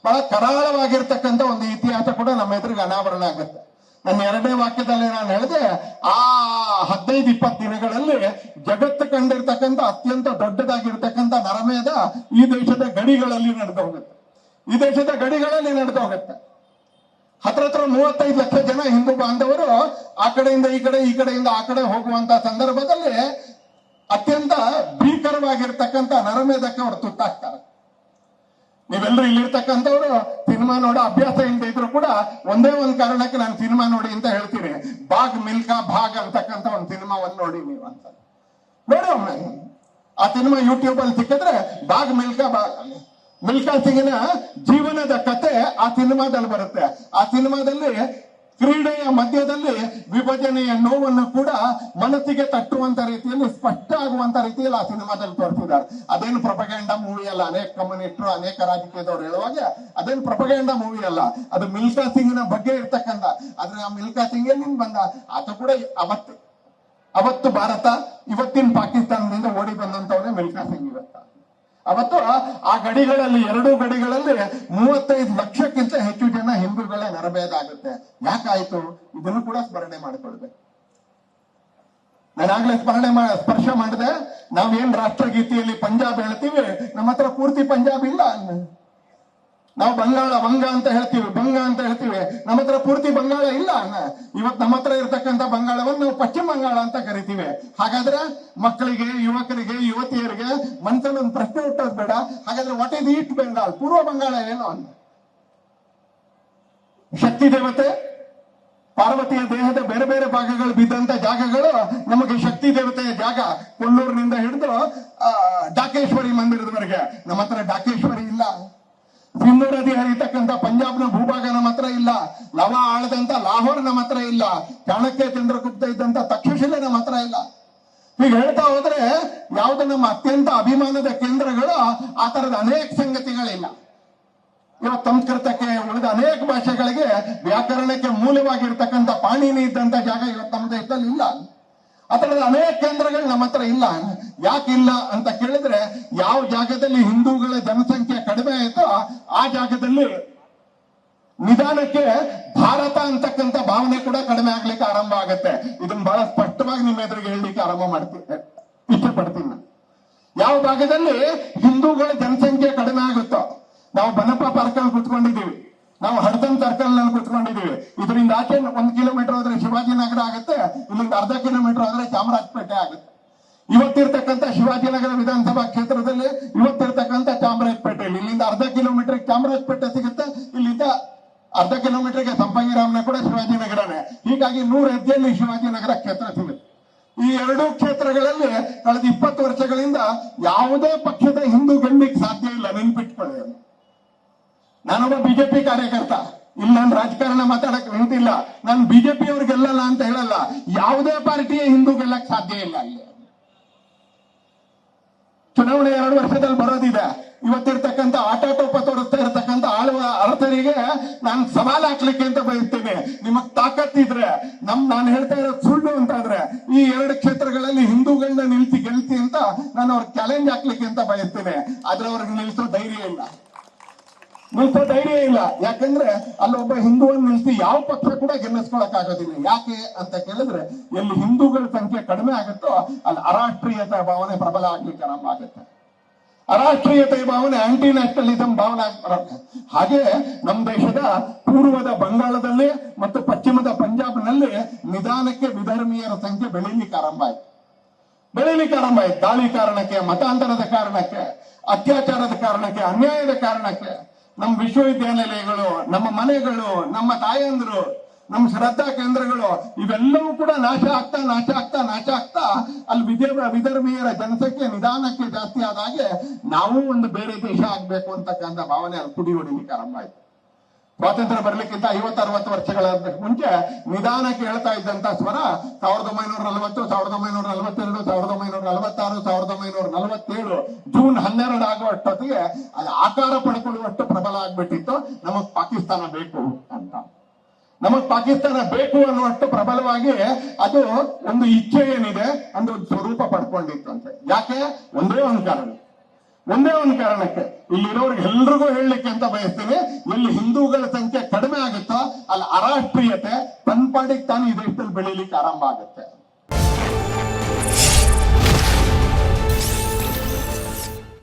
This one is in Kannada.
ಬಹಳ ಕರಾಳವಾಗಿರ್ತಕ್ಕಂಥ ಒಂದು ಇತಿಹಾಸ ಕೂಡ ನಮ್ಮ ಎದುರಿಗೆ ಅನಾವರಣ ಆಗುತ್ತೆ. ನನ್ನ ಎರಡನೇ ವಾಕ್ಯದಲ್ಲಿ ನಾನು ಹೇಳಿದೆ, ಆ 15-20 ದಿನಗಳಲ್ಲಿ ಜಗತ್ತು ಕಂಡಿರ್ತಕ್ಕಂಥ ಅತ್ಯಂತ ದೊಡ್ಡದಾಗಿರ್ತಕ್ಕಂಥ ನರಮೇಧ ಈ ದೇಶದ ಗಡಿಗಳಲ್ಲಿ ನಡೆದು ಹೋಗುತ್ತೆ. ಈ ದೇಶದ ಗಡಿಗಳಲ್ಲಿ ನಡೆದು ಹೋಗುತ್ತೆ. ಹತ್ರ 35 ಲಕ್ಷ ಜನ ಹಿಂದೂ ಬಾಂಧವರು ಆ ಕಡೆಯಿಂದ ಈ ಕಡೆ, ಈ ಕಡೆಯಿಂದ ಆ ಕಡೆ ಹೋಗುವಂತ ಸಂದರ್ಭದಲ್ಲಿ ಅತ್ಯಂತ ಭೀಕರವಾಗಿರ್ತಕ್ಕಂಥ ನರಮೇಧಕ್ಕೆ ಅವರು ತುತ್ತಾಗ್ತಾರೆ. ನೀವೆಲ್ಲರೂ ಇಲ್ಲಿರ್ತಕ್ಕಂಥವ್ರು ಸಿನಿಮಾ ನೋಡೋ ಅಭ್ಯಾಸ ಇಲ್ಲದೆ ಇದ್ರು ಕೂಡ ಒಂದೇ ಒಂದು ಕಾರಣಕ್ಕೆ ನಾನು ಸಿನಿಮಾ ನೋಡಿ ಅಂತ ಹೇಳ್ತೀನಿ. ಬಾಗ್ ಮಿಲ್ಕಾ ಭಾಗ್ ಅಂತಕ್ಕಂಥ ಒಂದು ಸಿನಿಮಾವನ್ನು ನೋಡಿ ನೀವು ಅಂತ ನೋಡಿ ಒಮ್ಮೆ. ಆ ಸಿನಿಮಾ ಯೂಟ್ಯೂಬ್ ಅಲ್ಲಿ ಸಿಕ್ಕಿದ್ರೆ ಬಾಗ್ ಮಿಲ್ಕಾ ಭಾಗ್, ಮಿಲ್ಕಾ ಸಿಂಗ್ನ ಜೀವನದ ಕತೆ ಆ ಸಿನಿಮಾದಲ್ಲಿ ಬರುತ್ತೆ. ಆ ಸಿನಿಮಾದಲ್ಲಿ ಕ್ರೀಡೆಯ ಮಧ್ಯದಲ್ಲಿ ವಿಭಜನೆಯ ನೋವನ್ನು ಕೂಡ ಮನಸ್ಸಿಗೆ ತಟ್ಟುವಂತ ರೀತಿಯಲ್ಲಿ, ಸ್ಪಷ್ಟ ಆಗುವಂತ ರೀತಿಯಲ್ಲಿ ಆ ಸಿನಿಮಾದಲ್ಲಿ ತೋರಿಸಿದ್ದಾರೆ. ಅದೇನು ಪ್ರೊಪಗಂಡಾ ಮೂವಿ ಅಲ್ಲ. ಅನೇಕ ಕಮ್ಯುನಿಸ್ಟರು, ಅನೇಕ ರಾಜಕೀಯದವರು ಹೇಳುವಾಗ ಅದೇನು ಪ್ರೊಪಗಂಡಾ ಮೂವಿ ಅಲ್ಲ, ಅದು ಮಿಲ್ಕಾ ಸಿಂಗ್ನ ಬಗ್ಗೆ ಇರ್ತಕ್ಕಂಥ. ಆದ್ರೆ ಆ ಮಿಲ್ಕಾ ಸಿಂಗ್ ಎಲ್ಲಿಂದ ಬಂದ? ಆತ ಕೂಡ ಅವತ್ತು ಭಾರತ, ಇವತ್ತಿನ ಪಾಕಿಸ್ತಾನದಿಂದ ಓಡಿ ಬಂದಂತವನೇ ಮಿಲ್ಕಾ ಸಿಂಗ್. ಅವತ್ತು ಆ ಗಡಿಗಳಲ್ಲಿ, ಎರಡೂ ಗಡಿಗಳಲ್ಲಿ 35 ಲಕ್ಷಕ್ಕಿಂತ ಹೆಚ್ಚು ಜನ ಹಿಂದೂಗಳ ನರಭೇದ ಆಗುತ್ತೆ. ಯಾಕಾಯ್ತು? ಇದನ್ನು ಕೂಡ ಸ್ಮರಣೆ ಮಾಡಿಕೊಳ್ಬೇಕು. ನಾನಾಗ್ಲೇ ಸ್ಪರ್ಶ ಮಾಡಿದೆ. ನಾವೇನ್ ರಾಷ್ಟ್ರಗೀತೆಯಲ್ಲಿ ಪಂಜಾಬ್ ಹೇಳ್ತೀವಿ, ನಮ್ಮ ಹತ್ರ ಪೂರ್ತಿ ಪಂಜಾಬ್ ಇಲ್ಲ. ನಾವು ಬಂಗ ಅಂತ ಹೇಳ್ತೀವಿ, ಬಂಗ ಅಂತ ಹೇಳ್ತೀವಿ. ನಮ್ಮ ಹತ್ರ ಪೂರ್ತಿ ಬಂಗಾಳ ಇಲ್ಲ. ಇವತ್ತು ನಮ್ಮ ಹತ್ರ ಇರ್ತಕ್ಕಂಥ ಬಂಗಾಳವನ್ನು ನಾವು ಪಶ್ಚಿಮ ಬಂಗಾಳ ಅಂತ ಕರಿತೀವಿ. ಹಾಗಾದ್ರೆ ಮಕ್ಕಳಿಗೆ, ಯುವಕರಿಗೆ, ಯುವತಿಯರಿಗೆ ಮನಸ್ಸಲ್ಲಿ ಒಂದು ಪ್ರಶ್ನೆ ಹುಟ್ಟೋದು ಬೇಡ. ಹಾಗಾದ್ರೆ ವಾಟ್ ಈಸ್ ಈಸ್ಟ್ ಬೆಂಗಾಲ್? ಪೂರ್ವ ಬಂಗಾಳ ಏನು ಅಂತ. ಶಕ್ತಿ ದೇವತೆ ಪಾರ್ವತಿಯ ದೇಹದ ಬೇರೆ ಬೇರೆ ಭಾಗಗಳು ಬಿದ್ದಂತ ಜಾಗಗಳು ನಮಗೆ ಶಕ್ತಿ ದೇವತೆಯ ಜಾಗ. ಕೊಲ್ಲೂರಿನಿಂದ ಹಿಡಿದು ಡಾಕೇಶ್ವರಿ ಮಂದಿರದವರೆಗೆ ನಮ್ಮ ಹತ್ರ ಡಾಕೇಶ್ವರಿ ಇಲ್ಲ. ಸಿಂಧು ನದಿ ಹರಿತಕ್ಕಂಥ ಪಂಜಾಬ್ನ ಭೂಭಾಗ ನಮ್ಮ ಹತ್ರ ಇಲ್ಲ. ಲವ ಆಳದಂತ ಲಾಹೋರ್ ನಮ್ಮ ಹತ್ರ ಇಲ್ಲ. ಚಾಣಕ್ಯ ಚಂದ್ರಗುಪ್ತ ಇದ್ದಂತ ತಕ್ಷಶಿಲೆ ನಮ್ಮ ಹತ್ರ ಇಲ್ಲ. ಹೀಗೆ ಹೇಳ್ತಾ ಹೋದ್ರೆ ಯಾವ್ದು ನಮ್ಮ ಅತ್ಯಂತ ಅಭಿಮಾನದ ಕೇಂದ್ರಗಳು, ಆ ತರದ ಅನೇಕ ಸಂಗತಿಗಳಿಲ್ಲ. ಇವತ್ತು ಸಂಸ್ಕೃತಕ್ಕೆ, ಉಳಿದ ಅನೇಕ ಭಾಷೆಗಳಿಗೆ, ವ್ಯಾಕರಣಕ್ಕೆ ಮೂಲವಾಗಿರ್ತಕ್ಕಂಥ ಪಾಣಿನಿ ಇದ್ದಂತ ಜಾಗ ಇವತ್ತು ನಮ್ಮ ದೇಶದಲ್ಲಿ ಇಲ್ಲ. ಆ ತರದ ಅನೇಕ ಕೇಂದ್ರಗಳು ನಮ್ಮ ಹತ್ರ ಇಲ್ಲ. ಯಾಕಿಲ್ಲ ಅಂತ ಕೇಳಿದ್ರೆ, ಯಾವ ಜಾಗದಲ್ಲಿ ಹಿಂದೂಗಳ ಜನಸಂಖ್ಯೆ ಕಡಿಮೆ ಆಯ್ತೋ ಆ ಜಾಗದಲ್ಲಿ ನಿಧಾನಕ್ಕೆ ಭಾರತ ಅಂತಕ್ಕಂಥ ಭಾವನೆ ಕೂಡ ಕಡಿಮೆ ಆಗ್ಲಿಕ್ಕೆ ಆರಂಭ ಆಗುತ್ತೆ. ಇದನ್ನ ಬಹಳ ಸ್ಪಷ್ಟವಾಗಿ ನಿಮ್ಮ ಎದುರಿಗೆ ಹೇಳಲಿಕ್ಕೆ ಆರಂಭ ಮಾಡ್ತೀನಿ, ಇಷ್ಟಪಡ್ತೀನಿ. ಯಾವ ಭಾಗದಲ್ಲಿ ಹಿಂದೂಗಳ ಜನಸಂಖ್ಯೆ ಕಡಿಮೆ ಆಗುತ್ತೋ, ನಾವು ಬನಪ್ಪ ಪಾರ್ಕ್ ಅಲ್ಲಿ ಕುತ್ಕೊಂಡಿದ್ದೀವಿ, ನಾವು ಹಡ್ದನ್ ಸರ್ಕಲ್ ನಲ್ಲಿ ಕುತ್ಕೊಂಡಿದ್ದೀವಿ. ಇದರಿಂದ ಆಚೆ 1 ಕಿಲೋಮೀಟರ್ ಹೋದ್ರೆ ಶಿವಾಜಿನಗರ ಆಗುತ್ತೆ, ಇಲ್ಲಿಂದ ಅರ್ಧ ಕಿಲೋಮೀಟರ್ ಹೋದ್ರೆ ಚಾಮರಾಜಪೇಟೆ ಆಗುತ್ತೆ. ಇವತ್ತಿರ್ತಕ್ಕಂಥ ಶಿವಾಜಿನಗರ ವಿಧಾನಸಭಾ ಕ್ಷೇತ್ರದಲ್ಲಿ, ಇವತ್ತಿರ್ತಕ್ಕಂಥ ಚಾಮರಾಜಪೇಟೆಯಲ್ಲಿ, ಇಲ್ಲಿಂದ ಅರ್ಧ ಕಿಲೋಮೀಟರ್ ಚಾಮರಾಜಪೇಟೆ ಸಿಗುತ್ತೆ, ಇಲ್ಲಿಂದ ಅರ್ಧ ಕಿಲೋಮೀಟರ್ಗೆ ಸಂಪಂಗಿರಾಮನ ಕೂಡ ಶಿವಾಜಿನಗರನೇ. ಹೀಗಾಗಿ 100 ಹೆಜ್ಜೆಯಲ್ಲಿ ಶಿವಾಜಿನಗರ ಕ್ಷೇತ್ರ ಸಿಗುತ್ತೆ. ಈ ಎರಡೂ ಕ್ಷೇತ್ರಗಳಲ್ಲಿ ಕಳೆದ 20 ವರ್ಷಗಳಿಂದ ಯಾವುದೇ ಪಕ್ಷದ ಹಿಂದೂ ಗಣ್ಯಕ್ಕೆ ಸಾಧ್ಯ ಇಲ್ಲ. ನೆನ್ಪಿಟ್ಕೊಳ್ಳಿ, ನಾನೊಬ್ಬ ಬಿಜೆಪಿ ಕಾರ್ಯಕರ್ತ, ಇಲ್ಲಿ ನಾನು ರಾಜಕಾರಣ ಮಾತಾಡಕ್ ನಿಂತಿಲ್ಲ. ನಾನು ಬಿಜೆಪಿ ಅವ್ರು ಗೆಲ್ಲಲ್ಲ ಅಂತ ಹೇಳಲ್ಲ. ಯಾವುದೇ ಪಾರ್ಟಿಯ ಹಿಂದೂ ಗೆಲ್ಲಕ್ ಸಾಧ್ಯ ಇಲ್ಲ. ಅಲ್ಲಿ ಚುನಾವಣೆ 2 ವರ್ಷದಲ್ಲಿ ಬರೋದಿದೆ. ಇವತ್ತಿರ್ತಕ್ಕಂಥ ಆಟಾಟೋಪ ತೋರಿಸ್ತಾ ಇರ್ತಕ್ಕಂಥ ಆಳುವ ಅರಸರಿಗೆ ನಾನು ಸವಾಲು ಹಾಕ್ಲಿಕ್ಕೆ ಅಂತ ಬಯಸ್ತೇನೆ. ನಿಮಗ್ ತಾಕತ್ತಿದ್ರೆ, ನಾನು ಹೇಳ್ತಾ ಇರೋದು ಸುಳ್ಳು ಅಂತಾದ್ರೆ, ಈ 2 ಕ್ಷೇತ್ರಗಳಲ್ಲಿ ಹಿಂದೂಗಳನ್ನ ನಿಲ್ಸಿ ಗೆಲ್ತಿ ಅಂತ ನಾನು ಅವ್ರಿಗೆ ಚಾಲೆಂಜ್ ಹಾಕ್ಲಿಕ್ಕೆ ಅಂತ ಬಯಸ್ತೇನೆ. ಆದ್ರೆ ಅವ್ರಿಗೆ ನಿಲ್ಸೋ ಧೈರ್ಯ ಇಲ್ಲ. ಯಾಕಂದ್ರೆ ಅಲ್ಲೊಬ್ಬ ಹಿಂದೂವನ್ನು ನಿಲ್ಸಿ ಯಾವ ಪಕ್ಷ ಕೂಡ ಗೆಲ್ಲಿಸ್ಕೊಳಕ್ ಆಗೋದಿಲ್ಲ. ಯಾಕೆ ಅಂತ ಕೇಳಿದ್ರೆ, ಎಲ್ಲಿ ಹಿಂದೂಗಳ ಸಂಖ್ಯೆ ಕಡಿಮೆ ಆಗುತ್ತೋ ಅಲ್ಲಿ ಅರಾಷ್ಟ್ರೀಯತೆ ಭಾವನೆ ಪ್ರಬಲ ಆಗ್ಲಿಕ್ಕೆ ಆರಂಭ ಆಗುತ್ತೆ. ಅರಾಷ್ಟ್ರೀಯತೆ ಭಾವನೆ, ಆಂಟಿ ನ್ಯಾಷನಲಿಸಂ ಭಾವನೆ ಬರುತ್ತೆ. ಹಾಗೆ ನಮ್ಮ ದೇಶದ ಪೂರ್ವದ ಬಂಗಾಳದಲ್ಲಿ ಮತ್ತು ಪಶ್ಚಿಮದ ಪಂಜಾಬ್ನಲ್ಲಿ ನಿಧಾನಕ್ಕೆ ವಿಧರ್ಮೀಯರ ಸಂಖ್ಯೆ ಬೆಳೀಲಿಕ್ಕೆ ಆರಂಭ ಆಯ್ತು. ದಾಳಿ ಕಾರಣಕ್ಕೆ, ಮತಾಂತರದ ಕಾರಣಕ್ಕೆ, ಅತ್ಯಾಚಾರದ ಕಾರಣಕ್ಕೆ, ಅನ್ಯಾಯದ ಕಾರಣಕ್ಕೆ ನಮ್ಮ ವಿಶ್ವವಿದ್ಯಾನಿಲಯಗಳು, ನಮ್ಮ ಮನೆಗಳು, ನಮ್ಮ ತಾಯಂದ್ರು, ನಮ್ಮ ಶ್ರದ್ಧಾ ಕೇಂದ್ರಗಳು ಇವೆಲ್ಲವೂ ಕೂಡ ನಾಶ ಆಗ್ತಾ ಅಲ್ಲಿ ವಿಧರ್ಮೀಯರ ಜನಸಂಖ್ಯೆ ನಿಧಾನಕ್ಕೆ ಜಾಸ್ತಿ ಆದಾಗೆ ನಾವು ಒಂದು ಬೇರೆ ದೇಶ ಆಗ್ಬೇಕು ಅಂತಕ್ಕಂಥ ಭಾವನೆ ಅಲ್ಲಿ ಕುಡಿ ಹೊಡಿಲಿಕ್ಕೆ ಆರಂಭ ಆಯ್ತು. ಸ್ವಾತಂತ್ರ್ಯ ಬರ್ಲಿಕ್ಕಿಂತ 50-60 ವರ್ಷಗಳ ಮುಂಚೆ ನಿಧಾನಕ್ಕೆ ಹೇಳ್ತಾ ಇದ್ದಂತ ಸ್ವರ 1940, 1942, 1946, 1947 ಜೂನ್ 12 ಆಗುವಷ್ಟೊತ್ತಿಗೆ ಅದು ಆಕಾರ ಪಡ್ಕೊಳ್ಳುವಷ್ಟು ಪ್ರಬಲ ಆಗ್ಬಿಟ್ಟಿತ್ತು. ನಮಗ್ ಪಾಕಿಸ್ತಾನ ಬೇಕು ಅಂತ, ನಮಗ್ ಪಾಕಿಸ್ತಾನ ಬೇಕು ಅನ್ನುವಷ್ಟು ಪ್ರಬಲವಾಗಿ ಅದು ಒಂದು ಇಚ್ಛೆ ಏನಿದೆ ಒಂದು ಸ್ವರೂಪ ಪಡ್ಕೊಂಡಿತ್ತು ಅಂತೆ. ಯಾಕೆ? ಒಂದೇ ಒಂದು ಕಾರಣ, ಒಂದೇ ಒಂದು ಕಾರಣಕ್ಕೆ, ಇಲ್ಲಿರೋರ್ಗೆ ಎಲ್ರಿಗೂ ಹೇಳಲಿಕ್ಕೆ ಅಂತ ಬಯಸ್ತೀನಿ, ಎಲ್ಲಿ ಹಿಂದೂಗಳ ಸಂಖ್ಯೆ ಕಡಿಮೆ ಆಗುತ್ತೋ ಅಲ್ಲಿ ಅರಾಷ್ಟ್ರೀಯತೆ ತನ್ನ ಪಾಡಿಗೆ ತಾನು ಈ ದೇಶದಲ್ಲಿ ಬೆಳೀಲಿಕ್ಕೆ ಆರಂಭ ಆಗುತ್ತೆ.